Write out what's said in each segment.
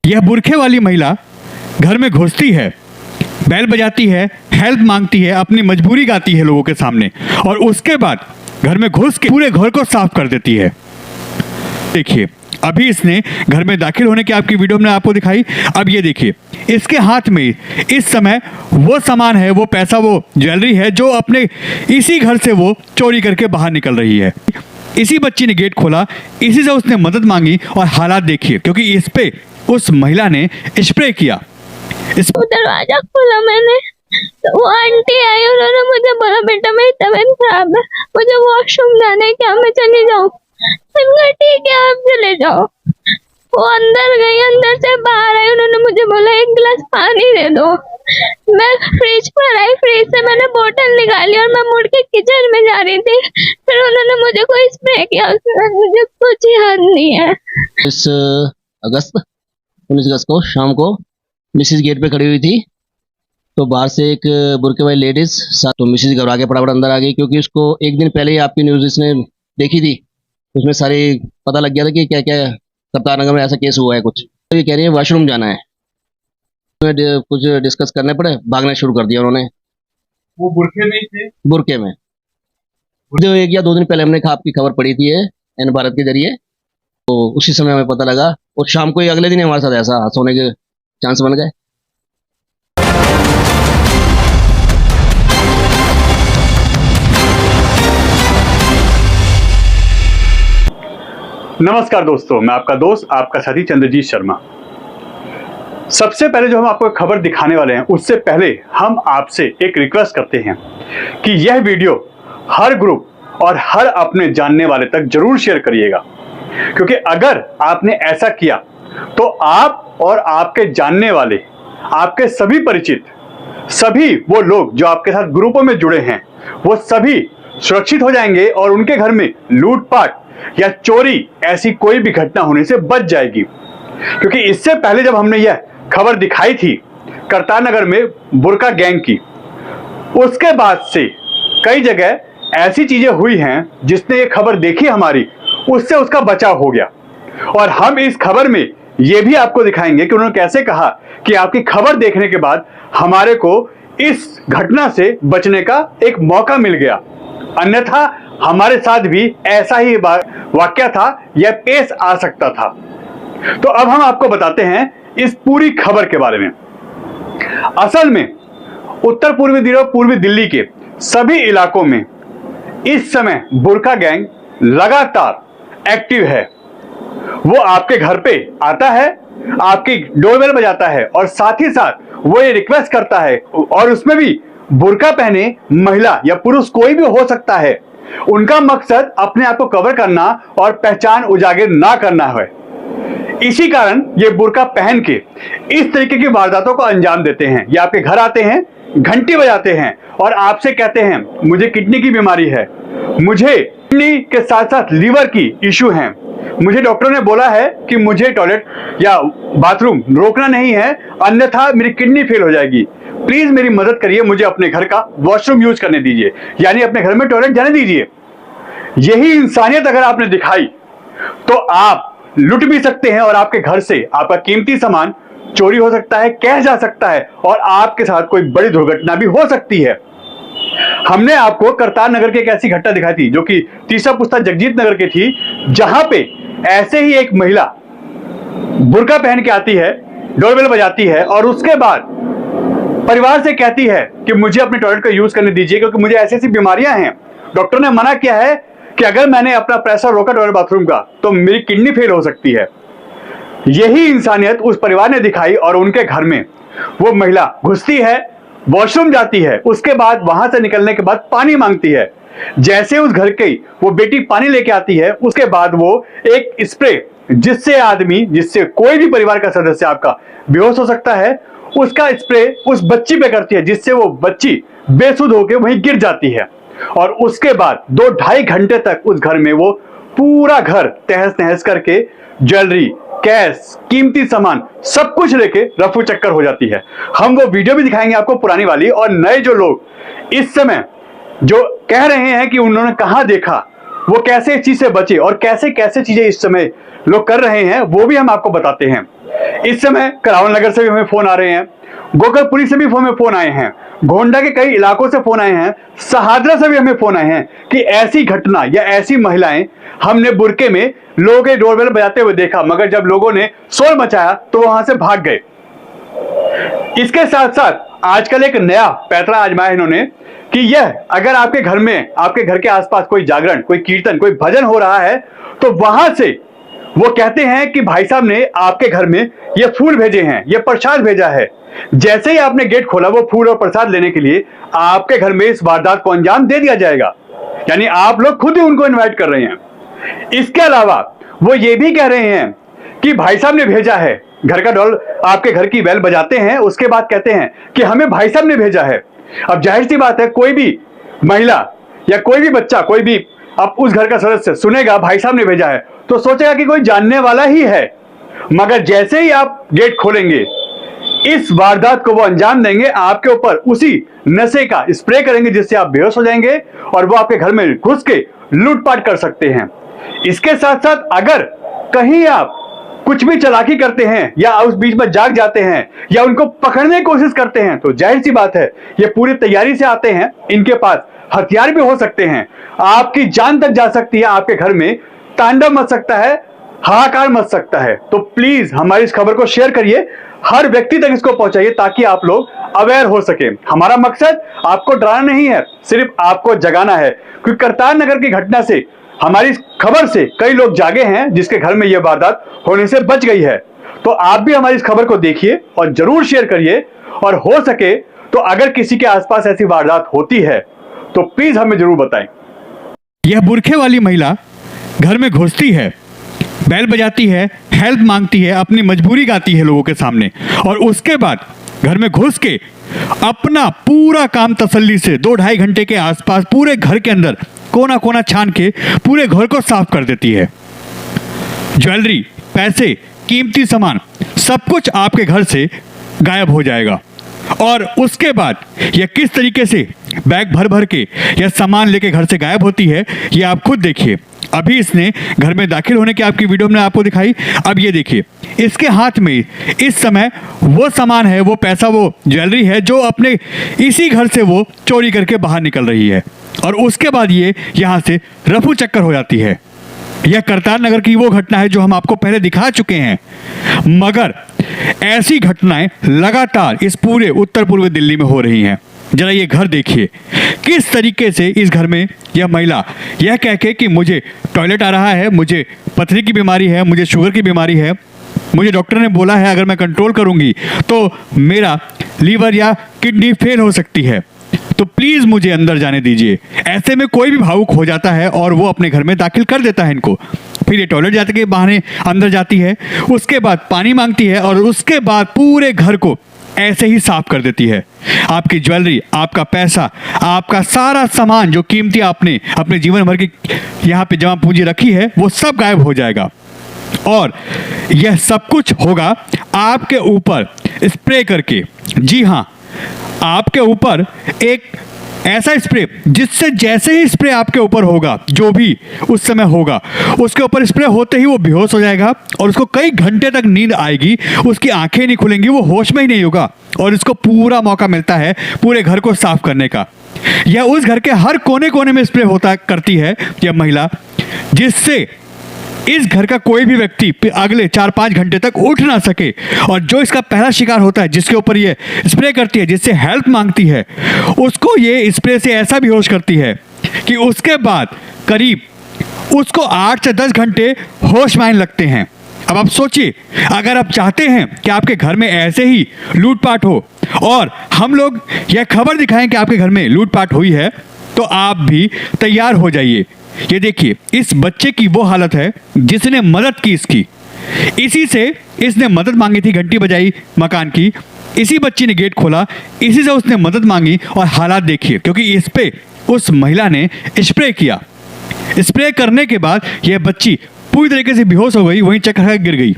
यह बुरखे वाली महिला घर में घुसती है, बैल बजाती है, हेल्प मांगती है, अपनी मजबूरी गाती है लोगों के सामने और उसके बाद घर में घुस के पूरे घर को साफ कर देती है। देखिए, अभी इसने घर में दाखिल होने की आपकी वीडियो में आपको दिखाई। अब ये देखिए, इसके हाथ में इस समय वो सामान है, वो पैसा, वो ज्वेलरी है जो अपने इसी घर से वो चोरी करके बाहर निकल रही है। इसी बच्ची ने गेट खोला, इसी से उसने मदद मांगी और हालात देखिए, क्योंकि इस पे उस महिला ने स्प्रे किया। दरवाजा खोला मैंने तो वो आंटी आई, उन्होंने मुझे बोला बेटा मेरी तबीयत खराब है, मुझे वॉशरूम जाना है, क्या मैं चली जाऊँ? मैंने कहा ठीक है आप चले जाओ। वो अंदर गई, अंदर से बाहर आई, उन्होंने मुझे बोला एक गिलास पानी दे दो। मैं फ्रिज पर आई, फ्रिज से मैंने बोतल निकाली और मैं मुड़ के किचन में जा रही थी, फिर उन्होंने मुझे कोई स्प्रे किया, उसके बाद मुझे कुछ याद नहीं है। 19 अगस्त को शाम को मिसिस गेट पे खड़ी हुई थी, तो बाहर से एक बुरके वाली लेडीज साथ, तो मिसिस घबरा के फटाफट अंदर आ गई, क्योंकि उसको एक दिन पहले ही आपकी न्यूज इसने देखी थी, उसमें सारे पता लग गया था कि क्या क्या करतार नगर में ऐसा केस हुआ है कुछ। तो ये कह रही है वॉशरूम जाना है, कुछ डिस्कस करने पड़े, भागना शुरू कर दिया उन्होंने। वो बुरखे में थे? बुरके में। जो 1 या 2 दिन पहले हमने आपकी खबर पड़ी थी एन भारत के जरिए, तो उसी समय हमें पता लगा और शाम को ही अगले दिन हमारे साथ ऐसा हादसा होने के चांस बन गए। नमस्कार दोस्तों, मैं आपका दोस्त, आपका साथी चंद्रजीत शर्मा। सबसे पहले जो हम आपको खबर दिखाने वाले हैं, उससे पहले हम आपसे एक रिक्वेस्ट करते हैं कि यह वीडियो हर ग्रुप और हर अपने जानने वाले तक जरूर शेयर करिएगा, क्योंकि अगर आपने ऐसा किया तो आप और आपके जानने वाले, आपके सभी परिचित, सभी वो लोग जो आपके साथ ग्रुपों में जुड़े हैं, वो सभी सुरक्षित हो जाएंगे और उनके घर में लूटपाट या चोरी ऐसी कोई भी घटना होने से बच जाएगी। क्योंकि इससे पहले जब हमने यह खबर दिखाई थी करतार नगर में बुरका गैंग की, उसके बाद से कई जगह ऐसी चीजें हुई हैं जिसने ये खबर देखी हमारी, उससे उसका बचाव हो गया। और हम इस खबर में ये भी आपको दिखाएंगे कि उन्होंने कैसे कहा कि आपकी खबर देखने के बाद हमारे को इस घटना से बचने का एक मौका मिल गया, अन्यथा हमारे साथ भी ऐसा ही वाकया था, यह पेश आ सकता था। तो अब हम आपको बताते हैं इस पूरी खबर के बारे में। असल में उत्तर पूर्वी दिल्ली के सभी इलाकों में इस समय बुरका गैंग लगातार एक्टिव है। वो आपके घर पे आता है, आपकी डोरबेल बजाता है और साथ ही साथ वो ये रिक्वेस्ट करता है, और उसमें भी बुरका पहने महिला या पुरुष कोई भी हो सकता है। उनका मकसद अपने आप को कवर करना और पहचान उजागर ना करना है। इसी कारण ये बुरका पहन के इस तरीके की वारदातों को अंजाम देते हैं। ये आपके घर आते हैं, घंटी बजाते हैं और आपसे कहते हैं मुझे किडनी की बीमारी है, मुझे किडनी के साथ साथ लीवर की इश्यू है, मुझे डॉक्टर ने बोला है कि मुझे टॉयलेट या बाथरूम रोकना नहीं है, अन्यथा मेरी किडनी फेल हो जाएगी, प्लीज मेरी मदद करिए, मुझे अपने घर का वॉशरूम यूज करने दीजिए, यानी अपने घर में टॉयलेट जाने दीजिए। यही इंसानियत अगर आपने दिखाई तो आप लुट भी सकते हैं और आपके घर से आपका कीमती सामान चोरी हो सकता है, कह जा सकता है और आपके साथ कोई बड़ी दुर्घटना भी हो सकती है। हमने आपको करतार नगर की एक ऐसी घटना दिखाई थी जो कि तीसरा पुस्ता जगजीत नगर की थी, जहां पे ऐसे ही एक महिला बुरका पहन के आती है, डोरबेल बजाती है और उसके बाद परिवार से कहती है कि मुझे अपने टॉयलेट का यूज करने दीजिए, क्योंकि मुझे ऐसी ऐसी बीमारियां हैं, डॉक्टर ने मना किया है कि अगर मैंने अपना प्रेशर रोका टॉयलेट बाथरूम का तो मेरी किडनी फेल हो सकती है। यही इंसानियत उस परिवार ने दिखाई और उनके घर में वो महिला घुसती है, वॉशरूम जाती है, उसके बाद वहां से निकलने के बाद पानी मांगती है। जैसे उस घर की वो बेटी पानी लेके आती है, उसके बाद वो एक स्प्रे जिससे कोई भी परिवार का सदस्य आपका बेहोश हो सकता है, उसका स्प्रे उस बच्ची पे करती है, जिससे वो बच्ची बेसुध होकर वहीं गिर जाती है। और उसके बाद 2-2.5 घंटे तक उस घर में वो पूरा घर तहस नहस करके ज्वेलरी, कैश, कीमती सामान सब कुछ लेके रफू चक्कर हो जाती है। हम वो वीडियो भी दिखाएंगे आपको पुरानी वाली, और नए जो लोग इस समय जो कह रहे हैं कि उन्होंने कहां देखा, वो कैसे इस चीज से बचे और कैसे कैसे चीजें इस समय लोग कर रहे हैं, वो भी हम आपको बताते हैं। इस समय करावल नगर से भी हमें फोन आ रहे हैं, गोकलपुरी से भी हमें फोन आए हैं, गोंडा के कई इलाकों से फोन आए हैं, सहादरा से भी हमें फोन आए हैं कि ऐसी घटना या ऐसी महिलाएं हमने बुरके में लोगों के डोरबेल बजाते हुए देखा, मगर जब लोगों ने शोर मचाया तो वहां से भाग गए। इसके साथ साथ आजकल एक नया पैतरा आजमाया इन्होंने कि यह अगर आपके घर में, आपके घर के आसपास कोई जागरण, कोई कीर्तन, कोई भजन हो रहा है तो वहां से वो कहते हैं कि भाई साहब ने आपके घर में ये फूल भेजे हैं, ये प्रसाद भेजा है। जैसे ही आपने गेट खोला वो फूल और प्रसाद लेने के लिए, आपके घर में इस वारदात को अंजाम दे दिया जाएगा। यानी आप लोग खुद ही उनको इनवाइट कर रहे हैं। इसके अलावा वो ये भी कह रहे हैं कि भाई साहब ने भेजा है, घर का डॉल आपके घर की बेल बजाते हैं, उसके बाद कहते हैं कि हमें भाई साहब ने भेजा है। अब जाहिर सी बात है, कोई भी महिला या कोई भी बच्चा, कोई भी अब उस घर का सदस्य सुनेगा भाई साहब ने भेजा है तो सोचेगा कि कोई जानने वाला ही है, मगर जैसे ही आप गेट खोलेंगे इस वारदात को वो अंजाम देंगे, आपके ऊपर उसी नशे का स्प्रे करेंगे जिससे आप बेहोश हो जाएंगे और वो आपके घर में घुस के लूटपाट कर सकते हैं। इसके साथ साथ अगर कहीं आप कुछ भी चालाकी करते हैं या उस बीच में जाग जाते हैं या उनको पकड़ने की कोशिश करते हैं तो जाहिर सी बात है ये पूरी तैयारी से आते हैं, इनके पास हथियार भी हो सकते हैं, आपकी जान तक जा सकती है, आपके घर में तांडव मच सकता है, हाहाकार मच सकता है। तो प्लीज हमारी इस खबर को शेयर करिए, हर व्यक्ति तक इसको पहुंचाइए ताकि आप लोग अवेयर हो सके। हमारा मकसद आपको डराना नहीं है, सिर्फ आपको जगाना है, क्योंकि करतार नगर की घटना से, हमारी इस खबर से कई लोग जागे हैं जिसके घर में यह वारदात होने से बच गई है। तो आप भी हमारी इस खबर को देखिए और जरूर शेयर करिए, और हो सके तो अगर किसी के आसपास ऐसी वारदात होती है तो प्लीज हमें जरूर बताएं। यह बुरखे वाली महिला घर में घुसती है, बैल बजाती है, हेल्प मांगती है, अपनी मजबूरी गाती है लोगों के सामने, और उसके बाद घर में घुस के अपना पूरा काम तसल्ली से 2-2.5 घंटे के आसपास पूरे घर के अंदर कोना कोना छान के पूरे घर को साफ कर देती है। ज्वेलरी, पैसे, कीमती सामान सब कुछ आपके घर से गायब हो जाएगा। और उसके बाद यह किस तरीके से बैग भर भर के यह सामान लेके घर से गायब होती है ये आप खुद देखिए। अभी इसने घर में दाखिल होने की आपकी वीडियो में आपको दिखाई, अब ये देखिए इसके हाथ में इस समय वो सामान है, वो पैसा, वो ज्वेलरी है जो अपने इसी घर से वो चोरी करके बाहर निकल रही है। और उसके बाद ये यहाँ से रफू चक्कर हो जाती है। यह करतार नगर की वो घटना है जो हम आपको पहले दिखा चुके हैं, मगर ऐसी घटनाएं लगातार इस पूरे उत्तर पूर्वी दिल्ली में हो रही हैं। जरा ये घर देखिए किस तरीके से इस घर में यह महिला यह कह के कि मुझे टॉयलेट आ रहा है, मुझे पथरी की बीमारी है, मुझे शुगर की बीमारी है, मुझे डॉक्टर ने बोला है अगर मैं कंट्रोल करूंगी तो मेरा लीवर या किडनी फेल हो सकती है, तो प्लीज मुझे अंदर जाने दीजिए। ऐसे में कोई भी भावुक हो जाता है और वो अपने घर में दाखिल कर देता है इनको। फिर ये टॉयलेट जाते के बहाने अंदर जाती है, उसके बाद पानी मांगती है और उसके बाद पूरे घर को ऐसे ही साफ कर देती है। आपकी ज्वेलरी, आपका पैसा, आपका सारा सामान जो कीमती आपने अपने जीवन भर की यहाँ पे जमा पूंजी रखी है वो सब गायब हो जाएगा। और यह सब कुछ होगा आपके ऊपर स्प्रे करके। जी हाँ, आपके ऊपर एक ऐसा स्प्रे जिससे जैसे ही स्प्रे आपके ऊपर होगा, जो भी उस समय होगा, उसके ऊपर स्प्रे होते ही वो बेहोश हो जाएगा और उसको कई घंटे तक नींद आएगी, उसकी आंखें नहीं खुलेंगी, वो होश में ही नहीं होगा और इसको पूरा मौका मिलता है पूरे घर को साफ करने का। यह उस घर के हर कोने कोने में स्प्रे होता करती है यह महिला, जिससे इस घर का कोई भी व्यक्ति अगले 4-5 घंटे तक उठ ना सके। और जो इसका पहला शिकार होता है, जिसके ऊपर ये स्प्रे करती है, जिससे हेल्प मांगती है, उसको ये स्प्रे से ऐसा बेहोश करती है कि उसके बाद करीब उसको 8 से 10 घंटे होश में लगते हैं। अब आप सोचिए, अगर आप चाहते हैं कि आपके घर में ऐसे ही लूटपाट हो और हम लोग यह खबर दिखाएं कि आपके घर में लूटपाट हुई है, तो आप भी तैयार हो जाइए। ये देखिए इस बच्चे की वो हालत है जिसने मदद की इसकी, इसी से इसने मदद मांगी थी, घंटी बजाई मकान की, इसी बच्ची ने गेट खोला, इसी से उसने मदद मांगी और हालात देखिए, क्योंकि इस पे उस महिला ने स्प्रे किया। स्प्रे करने के बाद यह बच्ची पूरी तरीके से बेहोश हो गई, वहीं चक्कर खा गिर गई।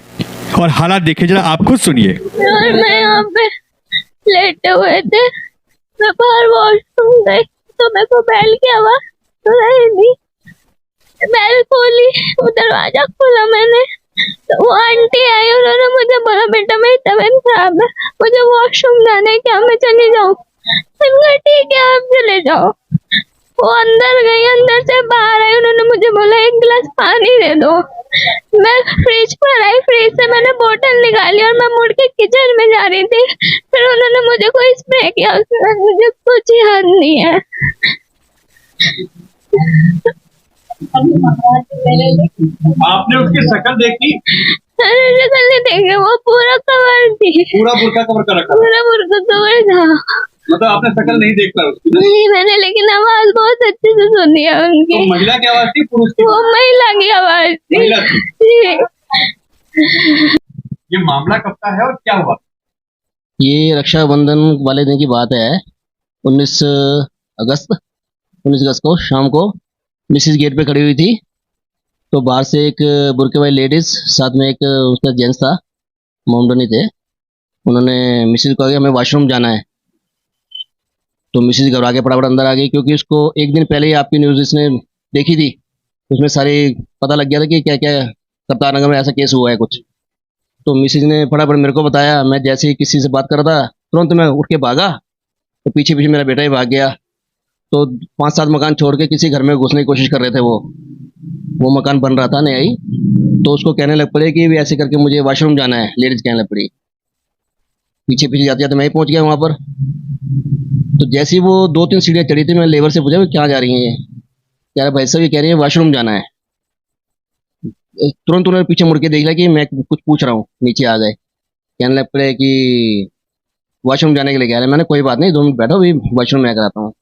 और हालात देखिए जरा, आप खुद सुनिए। मैं यहाँ पे लेटे हुए थे, मैं बाहर वॉशरूम गई तो मेरे को बैल की आवाज सुनाई दी। बैल खोली, वो दरवाजा खोला मैंने तो वो आंटी आई, उन्होंने मुझे बोला बेटा मेरी तबीयत खराब है, मुझे वॉशरूम जाना है, क्या मैं चली जाऊँ? मैंने कहा ठीक है आप चले जाओ। वो अंदर गई, अंदर से बाहर आई, उन्होंने मुझे बोला एक गिलास पानी दे दो। मैं फ्रिज पर आई, फ्रिज से मैंने बोतल निकाली और मैं मुड़ के किचन में जा रही थी। फिर उन्होंने मुझे कोई स्प्रे किया, उसके बाद मुझे कुछ याद नहीं है। आपने उसकी शक्ल देखी? अरे शक्ल नहीं देखे, वो पूरा कवर थी, पूरा बुर्का कवर कर रखा था। पूरा बुर्का कवर था। मतलब आपने शक्ल नहीं देख पाया उसकी? नहीं मैंने, लेकिन आवाज बहुत अच्छे से सुनी है उनकी। तो महिला की आवाज थी पुरुष की? वो महिला की आवाज थी। महिला थी। जी। ये मामला कब का है और क्या हुआ? ये रक्षाबंधन वाले दिन की बात है। 19 अगस्त 19 अगस्त को शाम को मिसिस गेट पे खड़ी हुई थी, तो बाहर से एक बुर्के वाली लेडीज, साथ में एक उसका जेंट्स था, मोमडनी थे। उन्होंने मिसिस को कहा कि हमें वॉशरूम जाना है। तो मिसिस घबरा के फटाफट अंदर आ गई, क्योंकि उसको एक दिन पहले ही आपकी न्यूज़ इसने देखी थी, उसमें सारी पता लग गया था कि क्या क्या करतार नगर में ऐसा केस हुआ है कुछ। तो मिसिस ने फटाफट मेरे को बताया। मैं जैसे ही किसी से बात कर रहा था, तुरंत मैं उठ के भागा, तो पीछे पीछे मेरा बेटा ही भाग गया। तो 5-7 मकान छोड़ के किसी घर में घुसने की कोशिश कर रहे थे। वो मकान बन रहा था नया ही। तो उसको कहने लग पड़े कि भी ऐसे करके मुझे वॉशरूम जाना है, लेडीज कहने लग पड़ी। पीछे पीछे जाते जाते मैं ही पहुंच गया वहां पर। तो जैसे ही वो 2-3 सीढ़ियाँ चढ़ी थी, मैं लेबर से पूछा क्या जा रही हैं ये? कह रहा भाई साहब ये कह रही है वॉशरूम जाना है। तुरंत उन्होंने पीछे मुड़ के देख लिया कि मैं कुछ पूछ रहा हूँ, नीचे आ गए। कहने लग पड़े कि वॉशरूम जाने के लिए कह रहे हैं। मैंने कोई बात नहीं, 2 मिनट बैठो, अभी वॉशरूम मैं कराता हूँ।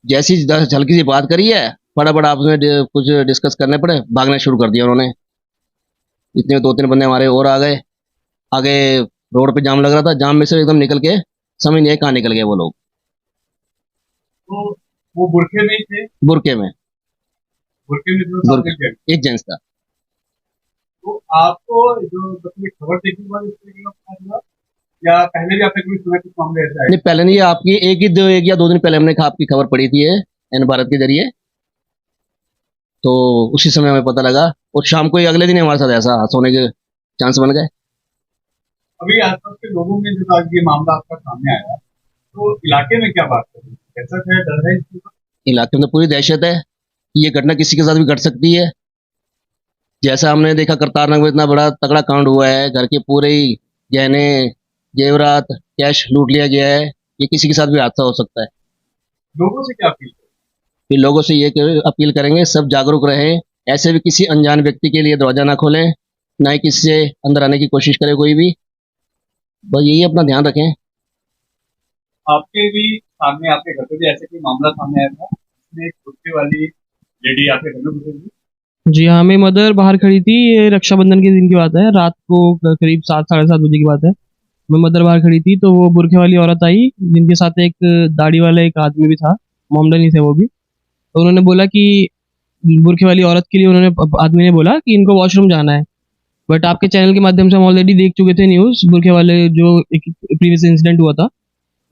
जैसी हल्की सी बात करी है, फटाफट आपस में कुछ डिस्कस करने पड़े, भागना शुरू कर दिया उन्होंने। इतने 2-3 बंदे हमारे और आ गए। आगे रोड पे जाम लग रहा था, जाम में से एकदम निकल के समझ नहीं आया कहाँ निकल गए वो लोग। तो वो बुरखे में ही थे? बुरके में जो बुरके सामने थे। एक जेंट्स था। तो आपको जो मतलब खबर देखने के बाद इस तरीके का क्या हुआ, या पहले भी आपने कभी सुना कुछ मामले ऐसे आए? नहीं पहले नहीं, आपकी एक या 2 दिन पहले हमने आपकी खबर पड़ी थी एन भारत के जरिए, तो उसी समय हमें पता लगा। और शाम को ही अगले दिन हमारे साथ ऐसा हादसा होने के चांस बन गए। अभी आसपास के लोगों में जब आज ये मामला आपका सामने आया, तो इलाके में क्या बात कर रही है? कैसा है, डर है इसका? इलाके में तो पूरी दहशत है कि ये घटना किसी के साथ भी घट सकती है। जैसा हमने देखा करतार नगर में इतना बड़ा तगड़ा कांड हुआ है, घर के पूरे ही गहने जेवरात कैश लूट लिया गया है, ये किसी के साथ भी हादसा हो सकता है। लोगों से क्या अपील करें? फिर लोगों से ये अपील करेंगे सब जागरूक रहें, ऐसे भी किसी अनजान व्यक्ति के लिए दरवाजा ना खोलें, ना ही किसी से अंदर आने की कोशिश करे कोई भी। बस यही अपना ध्यान रखें। आपके भी सामने, आपके घर पे भी ऐसे कोई मामला सामने आया था जिसमें एक गुस्से वाली लेडी आपके घर में घुस गई? जी हाँ, मेरी मदर बाहर खड़ी थी। ये रक्षाबंधन के दिन की बात है, रात को करीब 7-7:30 बजे की बात है। मैं मदर बाहर खड़ी थी, तो वो बुरखे वाली औरत आई, जिनके साथ एक दाढ़ी वाला एक आदमी भी था, मोमडनी थे वो भी। तो उन्होंने बोला कि बुरखे वाली औरत के लिए उन्होंने आदमी ने बोला कि इनको वॉशरूम जाना है। बट आपके चैनल के माध्यम से हम ऑलरेडी देख चुके थे न्यूज़, बुरखे वाले जो एक प्रीवियस इंसिडेंट हुआ था,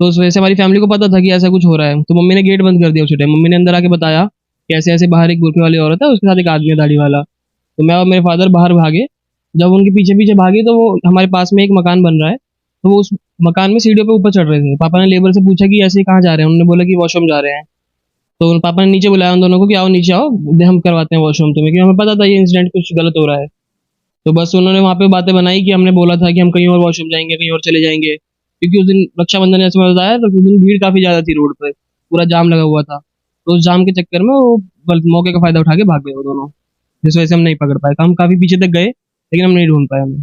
तो उस वजह से हमारी फैमिली को पता था कि ऐसा कुछ हो रहा है। तो मम्मी ने गेट बंद कर दिया उसी टाइम। मम्मी ने अंदर आके बताया कि ऐसे ऐसे बाहर एक बुरखे वाली औरत है, उसके साथ एक आदमी है दाढ़ी वाला। तो मैं और मेरे फादर बाहर भागे। जब उनके पीछे पीछे भागे, तो वो हमारे पास में एक मकान बन रहा है, तो वो उस मकान में सीढ़ियों पे ऊपर चढ़ रहे थे। पापा ने लेबर से पूछा कि ऐसे कहाँ जा रहे हैं, उन्होंने बोला कि वॉशरूम जा रहे हैं। तो पापा ने नीचे बुलाया उन दोनों को कि आओ नीचे आओ, हम करवाते हैं वॉशरूम तुम्हें, क्योंकि हमें पता था ये इंसिडेंट कुछ गलत हो रहा है। तो बस उन्होंने वहाँ पे बातें बनाई कि हमने बोला था कि हम कहीं और वॉशरूम जाएंगे, कहीं और चले जाएंगे, क्योंकि उस दिन रक्षाबंधन जैसे मैं बताया, तो उस दिन भीड़ काफ़ी ज़्यादा थी रोड पे, पूरा जाम लगा हुआ था। तो उस जाम के चक्कर में वो मौके का फ़ायदा उठा के भाग गए वो दोनों, जिस वजह से हम नहीं पकड़ पाए। हम काफ़ी पीछे तक गए, लेकिन हम नहीं ढूंढ पाए हमें।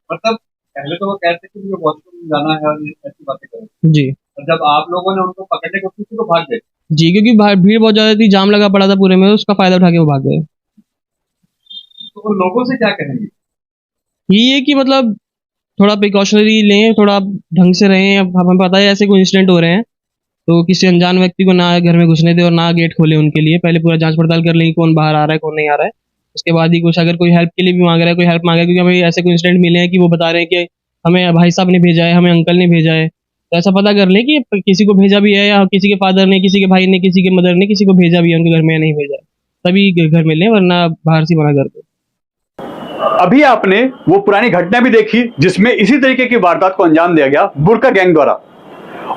मतलब पहले तो वो कहते कि मुझे वॉशरूम जाना है और ये ऐसी बातें करें, जी और जब आप लोगों ने उनको पकड़ने की कोशिश की तो भाग गए? जी, क्योंकि भीड़ बहुत ज़्यादा थी, जाम लगा पड़ा था पूरे में, उसका फ़ायदा उठा के वो भाग गए। तो उन लोगों से क्या कहेंगे? यही है कि मतलब थोड़ा प्रिकॉशनरी लें, थोड़ा ढंग से रहें। अब हमें पता है ऐसे कोई इंसिडेंट हो रहे हैं, तो किसी अनजान व्यक्ति को ना घर में घुसने दें और ना गेट खोले उनके लिए। पहले पूरा जांच पड़ताल कर लें कि कौन बाहर आ रहा है, कौन नहीं आ रहा है। उसके बाद ही कुछ, अगर कोई हेल्प के लिए भी मांग रहा है, कोई हेल्प मांगा है, क्योंकि हमें ऐसे कोई इंसिडेंट मिले हैं कि वो बता रहे हैं कि हमें भाई साहब ने भेजा है, हमें अंकल ने भेजा है। तो ऐसा पता कर लें कि किसी को भेजा भी है, या किसी के फादर ने, किसी के भाई ने, किसी के मदर ने किसी को भेजा भी है उनके घर में, या नहीं भेजा है, तभी घर में लें, वरना बाहर से मना कर दो। अभी आपने वो पुरानी घटना भी देखी जिसमें इसी तरीके की वारदात को अंजाम दिया गया बुर्का गैंग द्वारा,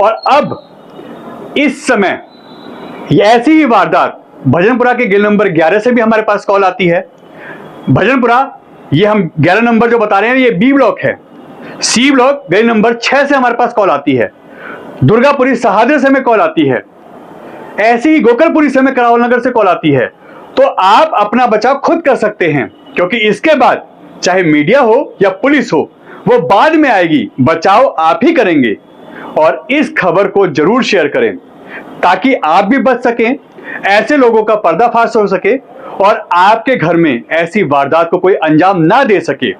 और अब इस समय ये ऐसी ही वारदात भजनपुरा के गेल नंबर 11 से भी हमारे पास कॉल आती है। भजनपुरा, ये हम 11 नंबर जो बता रहे हैं ये बी ब्लॉक है। सी ब्लॉक गेल नंबर 6 से हमारे पास कॉल आती है। दुर्गापुरी सहादर से हमें कॉल आती है। ऐसी ही गोकलपुरी से हमें करावल नगर से कॉल आती है। तो आप अपना बचाव खुद कर सकते हैं, क्योंकि इसके बाद चाहे मीडिया हो या पुलिस हो, वो बाद में आएगी, बचाव आप ही करेंगे। और इस खबर को जरूर शेयर करें ताकि आप भी बच सकें, ऐसे लोगों का पर्दाफाश हो सके और आपके घर में ऐसी वारदात को कोई अंजाम ना दे सके।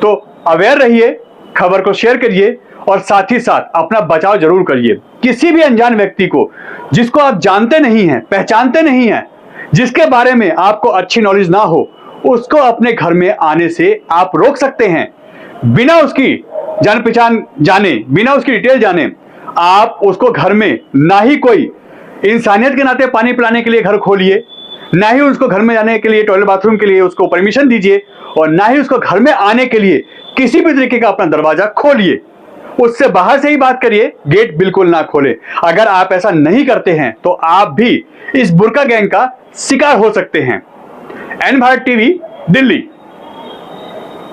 तो अवेयर रहिए, खबर को शेयर करिए और साथ ही साथ अपना बचाव जरूर करिए। किसी भी अनजान व्यक्ति को, जिसको आप जानते नहीं हैं, पहचानते नहीं हैं, जिसके बारे में आपको अच्छी नॉलेज ना हो, उसको अपने घर में आने से आप रोक सकते हैं। बिना उसकी जान पहचान जाने, बिना उसकी डिटेल जाने आप उसको घर में ना ही कोई इंसानियत के नाते पानी पिलाने के लिए घर खोलिए, ना ही उसको घर में जाने के लिए टॉयलेट बाथरूम के लिए उसको परमिशन दीजिए, और ना ही उसको घर में आने के लिए किसी भी तरीके का अपना दरवाजा खोलिए। उससे बाहर से ही बात करिए, गेट बिल्कुल ना खोले। अगर आप ऐसा नहीं करते हैं तो आप भी इस बुर्का गैंग का शिकार हो सकते हैं। एन भारत टीवी, दिल्ली।